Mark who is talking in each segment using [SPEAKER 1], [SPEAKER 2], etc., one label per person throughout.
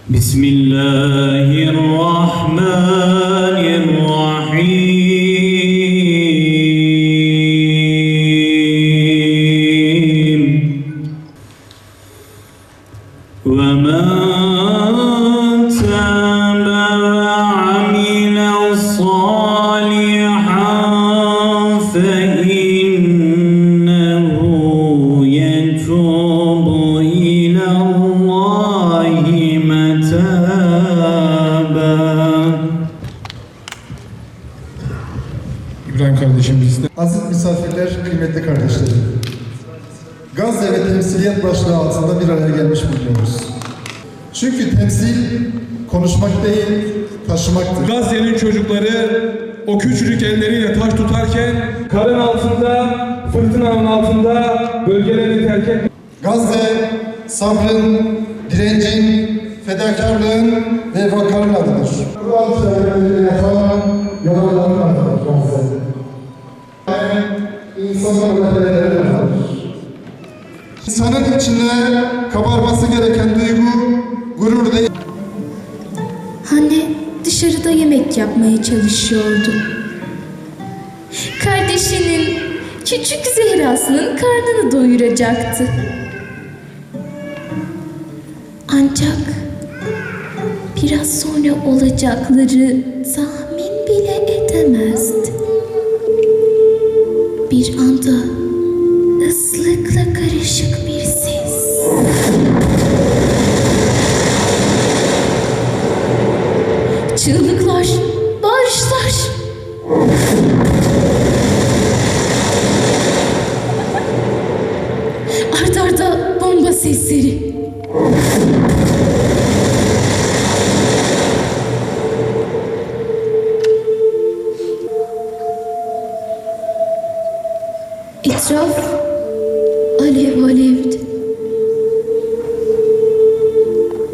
[SPEAKER 1] Bismillahirrahmanirrahim. وَمَنْ تَابَ وَعَمِلَ صَالِحًا فَإِنَّهُ يَتُوبُ إِلَى اللّٰهِ مَتَابًا.
[SPEAKER 2] İbrahim kardeşim bizde.
[SPEAKER 3] Aziz misafirler, kıymetli kardeşlerim. Gazze ve temsiliyet başlığı altında bir araya gelmiş bulunuyoruz. Çünkü temsil konuşmak değil, taşımaktır.
[SPEAKER 2] Gazze'nin çocukları o küçücük elleriyle taş tutarken karın altında, fırtınanın altında bölgelerini terk et.
[SPEAKER 3] Gazze, sabrın, direncin, fedakarlığın ve vakarın adıdır. Kur'an şehirlerinde yaşanan yaralıların adıdır Gazze. İnsanın öğretilerinden adıdır. İnsanın içinde kabarması gereken duygu, gurur değil.
[SPEAKER 4] Anne dışarıda yemek yapmaya çalışıyordu. Kardeşinin küçük Zehra'sının karnını doyuracaktı. Ancak biraz sonra olacakları tahmin bile edemezdi. Bir anda ıslıkla karışık bir ses. Çığlıklar, bağırışlar. Art arda bomba sesleri. Etraf alev alevdi.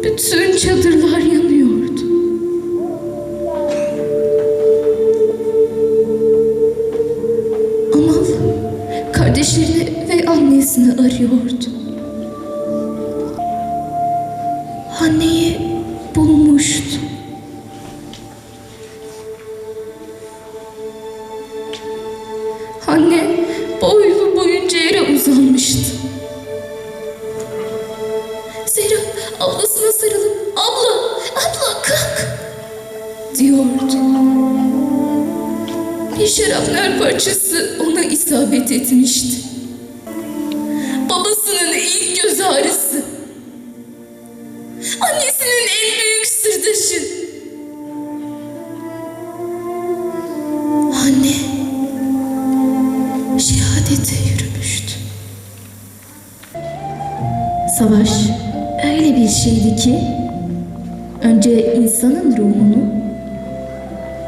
[SPEAKER 4] Bütün çadırlar yanıyordu. Amal kardeşlerini ve annesini arıyordu. Anneyi bulmuştu. Anne boylu boyunca yere uzanmıştı. Zehra ablasına sarılıp abla kalk diyordu. Bir şarapnel parçası ona isabet etmişti. Babasının ilk göz ağrısı. Annesinin en büyük sırdaşı. Anne şehadete yürümüştü. Savaş öyle bir şeydi ki önce insanın ruhunu,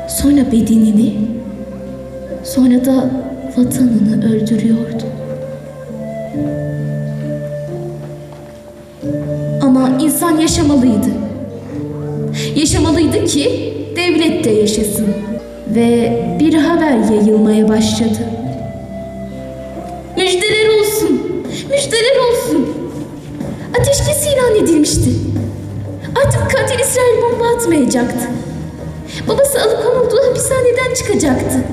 [SPEAKER 4] sonra bedenini, sonra da vatanını öldürüyordu. Ama insan yaşamalıydı. Yaşamalıydı ki devlet de yaşasın. Ve bir haber yayılmaya başladı. Müjdeler olsun, müjdeler olsun. Ateşkes ilan edilmişti. Artık katil İsrail bomba atmayacaktı. Babası alıkonulduğu hapishaneden çıkacaktı.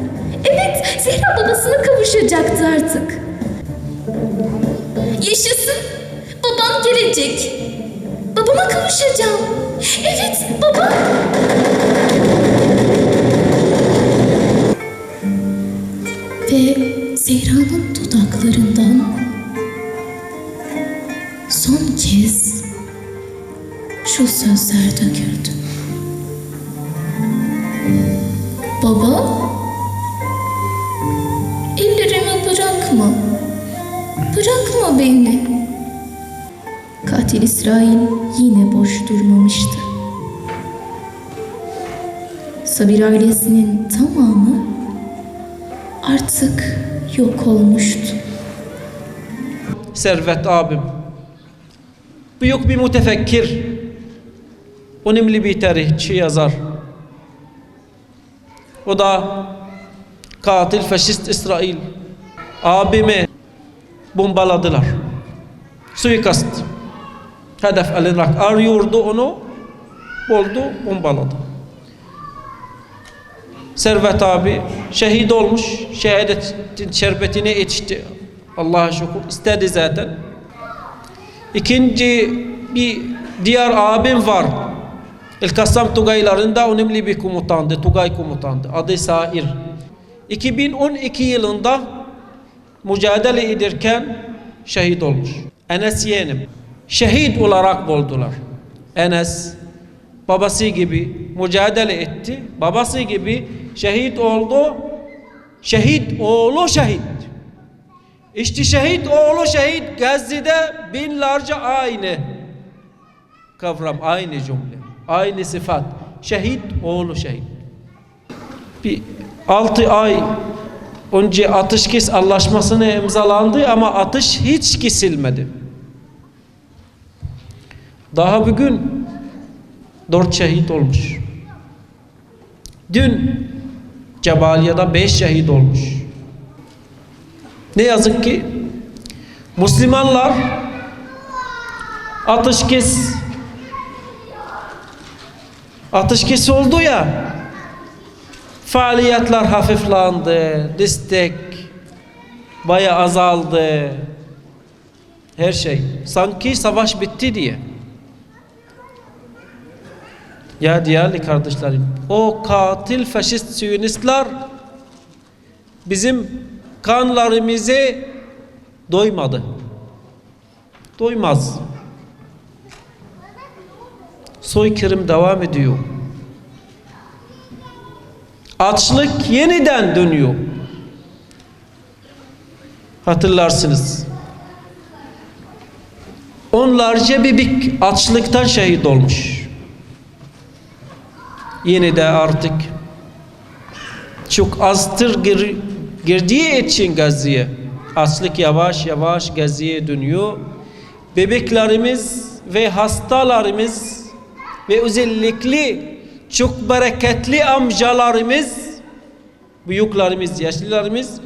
[SPEAKER 4] Evet, Zehra babasına kavuşacaktı artık. Yaşasın, babam gelecek. Babama kavuşacağım. Evet, babam. Ve Zehra'nın dudaklarından son kez şu sözler döküldü. Baba, ellerimi bırakma. Bırakma beni. Katil İsrail yine boş durmamıştı. Sabir ailesinin tamamı artık yok olmuştu.
[SPEAKER 5] Servet abim büyük bir mütefekkir, önemli bir tarihçi, yazar. O da katil faşist İsrail abimi bombaladılar. Suikast hedef alınarak arıyordu onu oldu, bombaladı. Servet abi şehit olmuş, şehadetin şerbetini içti. Allah'a şükür, istedi zaten. İkinci bir diğer abim var. El-Kassam Tugaylarında önemli bir komutandı, Tugay komutandı. Adı Sair. 2012 yılında mücadele ederken şehit olmuş. Enes yeğenim. Şehit olarak buldular. Enes babası gibi mücadele etti. Babası gibi şehit oldu. Şehit oğlu şehit. İşte şehit oğlu şehit. Gazze'de binlerce aynı kavram, aynı cümle, aynı sıfat. Şehit oğlu şehit. Bir 6 ay önce ateşkes anlaşmasını imzalandı ama ateş hiç kesilmedi. Daha bugün 4 şehit olmuş. Dün Cebaliya'da 5 şehit olmuş. Ne yazık ki Müslümanlar ateşkes oldu ya, faaliyetler hafiflendi, destek bayağı azaldı. Her şey sanki savaş bitti diye. Ya değerli kardeşlerim, o katil faşist siyonistler bizim kanlarımızı doymadı. Doymaz. Soykırım devam ediyor. Açlık yeniden dönüyor. Hatırlarsınız. Onlarca bebek açlıktan şehit olmuş. Yine de artık çok azdır girdiği için Gazze'ye. Açlık yavaş yavaş Gazze'ye dönüyor. Bebeklerimiz ve hastalarımız ve özellikle çok bereketli amcalarımız, büyüklerimiz, yaşlılarımız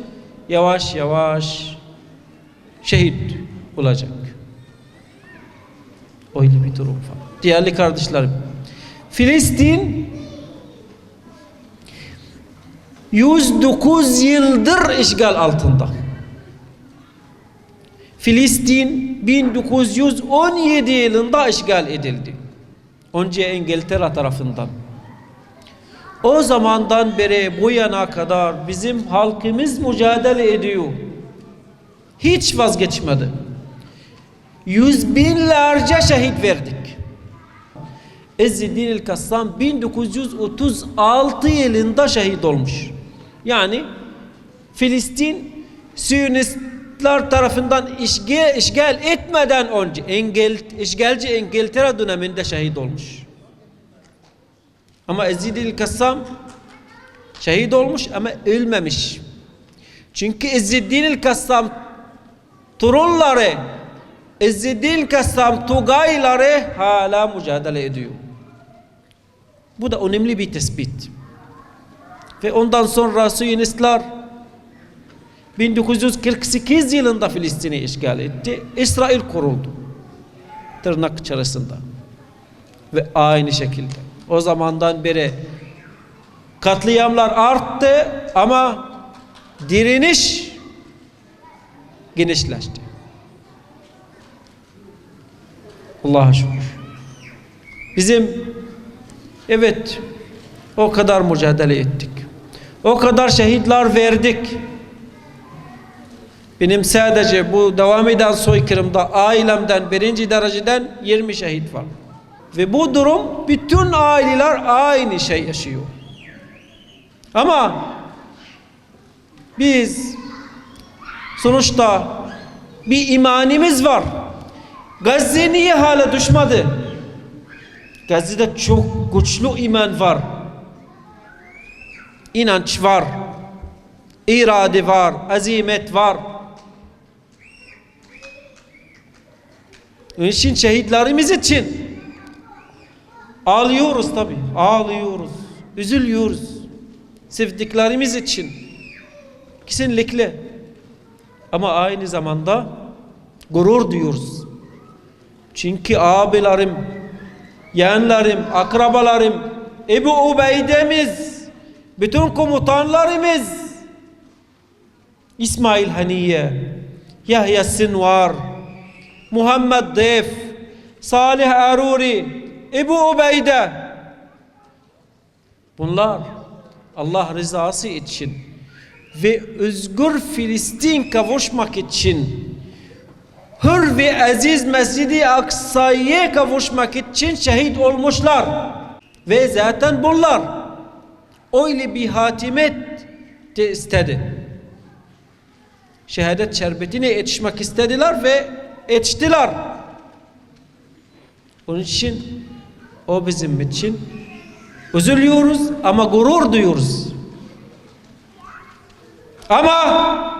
[SPEAKER 5] yavaş yavaş şehit olacak. Öyle bir durum var. Değerli kardeşlerim, Filistin 109 yıldır işgal altında. Filistin 1917 yılında işgal edildi. Önce İngiltere tarafından. O zamandan beri bu yana kadar bizim halkımız mücadele ediyor. Hiç vazgeçmedi. Yüz binlerce şehit verdik. İzzüddin el-Kassam 1936 yılında şehit olmuş. Yani Filistin Siyonistler tarafından işgal etmeden önce işgalci İngiltere döneminde şehit olmuş. Ama İzzüddin el-Kassam şehit olmuş ama ölmemiş. Çünkü İzzüddin el-Kassam torunları, İzzüddin el-Kassam Tugayları hala mücadele ediyor. Bu da önemli bir tespit. Ve ondan sonra Siyonistler 1948 yılında Filistin'i işgal etti. İsrail kuruldu. Tırnak içerisinde. Ve aynı şekilde. O zamandan beri katliamlar arttı ama direniş genişleşti. Allah'a şükür. Bizim evet o kadar mücadele ettik. O kadar şehitler verdik. Benim sadece bu devam eden soykırımda ailemden 1. dereceden 20 şehit var. Ve bu durum bütün aileler aynı şey yaşıyor. Ama biz sonuçta bir imanimiz var. Gazze niye hala düşmedi? Gazze'de çok güçlü iman var. İnanç var. İrade var. Azimet var. Onun için şehitlerimiz için ağlıyoruz tabii. Ağlıyoruz. Üzülüyoruz. Sevdiklerimiz için. Kesinlikle. Ama aynı zamanda gurur duyuyoruz. Çünkü abilerim yeğenlerim, akrabalarım, Ebu Ubeyde'miz, bütün komutanlarımız, İsmail Haniye, Yahya Sinvar, Muhammed Def, Salih Aruri, Ebu Ubeyde, bunlar Allah rızası için ve özgür Filistin kavuşmak için, hür ve aziz Mescid-i Aksa'ya kavuşmak için şehit olmuşlar. Ve zaten bunlar öyle bir hatimet de istedi. Şehadet şerbetine yetişmek istediler ve yetiştiler. Onun için o bizim için üzülüyoruz ama gurur duyuyoruz. Ama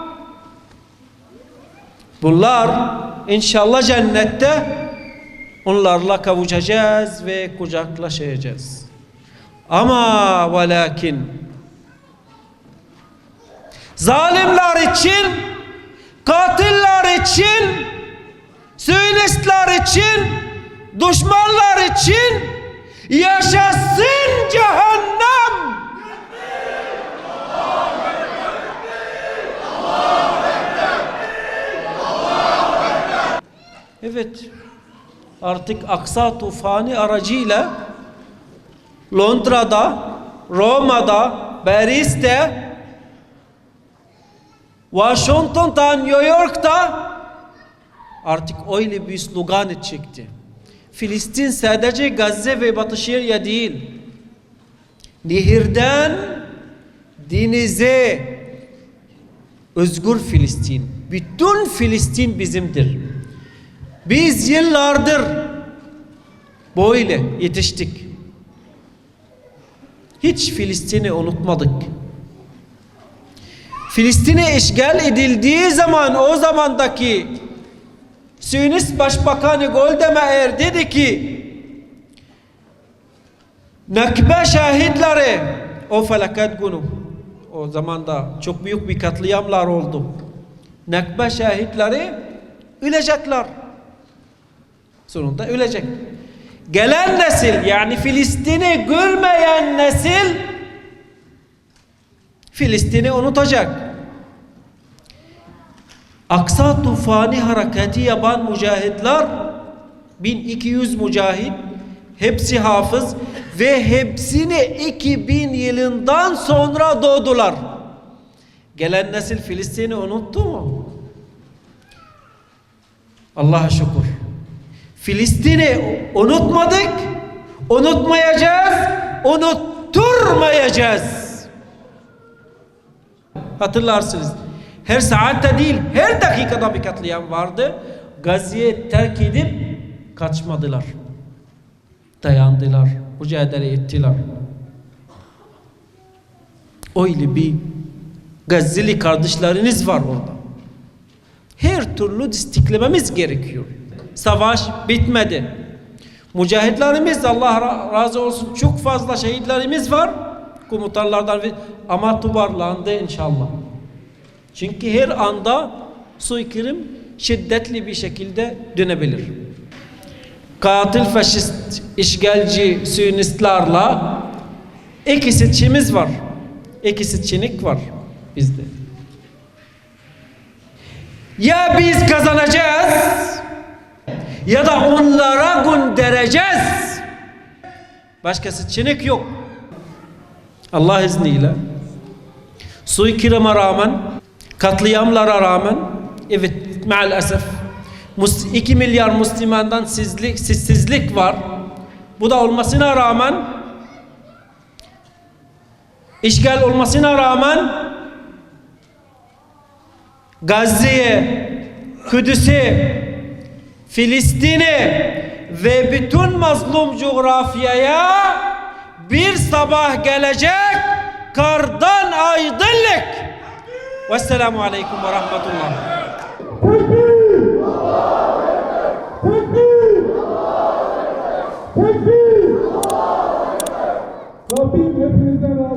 [SPEAKER 5] bunlar inşallah cennette onlarla kavuşacağız ve kucaklaşacağız. Ama ve lakin zalimler için, katiller için, Siyonistler için, düşmanlar için yaşasın cehennem. Evet, artık Aksa tufanı aracıyla Londra'da, Roma'da, Paris'te, Washington'da, New York'ta artık öyle bir slogan çıktı. Filistin sadece Gazze ve Batı Şeria değil, nehirden denize özgür Filistin. Bütün Filistin bizimdir. Biz yıllardır böyle yetiştik. Hiç Filistin'i unutmadık. Filistin'e işgal edildiği zaman o zamandaki Siyonist Başbakanı Golda Meir dedi ki Nakbe şahitleri o felaket günü, o zamanda çok büyük bir katliamlar oldu. Nakbe şahitleri ölecekler. Sonunda ölecek. Gelen nesil, yani Filistin'i görmeyen nesil Filistin'i unutacak. Aksa tufanı hareketi yapan mücahitler 1200 mücahit, hepsi hafız ve hepsini 2000 yılından sonra doğdular. Gelen nesil Filistin'i unuttu mu? Allah'a şükür. Filistin'i unutmadık, unutmayacağız, unutturmayacağız. Hatırlarsınız. Her saatte değil, her dakikada bir katliam vardı. Gazze'yi terk edip kaçmadılar. Dayandılar, mücadele ettiler. Öyle bir Gazze'li kardeşleriniz var orada. Her türlü desteklememiz gerekiyor. Savaş bitmedi. Mücahitlerimiz, Allah razı olsun, çok fazla şehitlerimiz var. Komutanlardan ama toparlandı inşallah. Çünkü her anda soykırım şiddetli bir şekilde dönebilir. Katil faşist işgalci Siyonistlerle iki seçimimiz var. İki seçenek var bizde. Ya biz kazanacağız ya da onlara göndereceğiz. Başka seçenek yok. Allah izniyle soykırıma rağmen, katliamlara rağmen, evet maalesef 2 milyar Müslümandan sessizlik var. Bu da olmasına rağmen, işgal olmasına rağmen Gazze'ye, Kudüs'e, Filistin'e ve bütün mazlum coğrafyaya bir sabah gelecek kardan aydınlık. Vesselamu aleyküm ve rahmetullah.
[SPEAKER 2] Rabbim hepinizden razı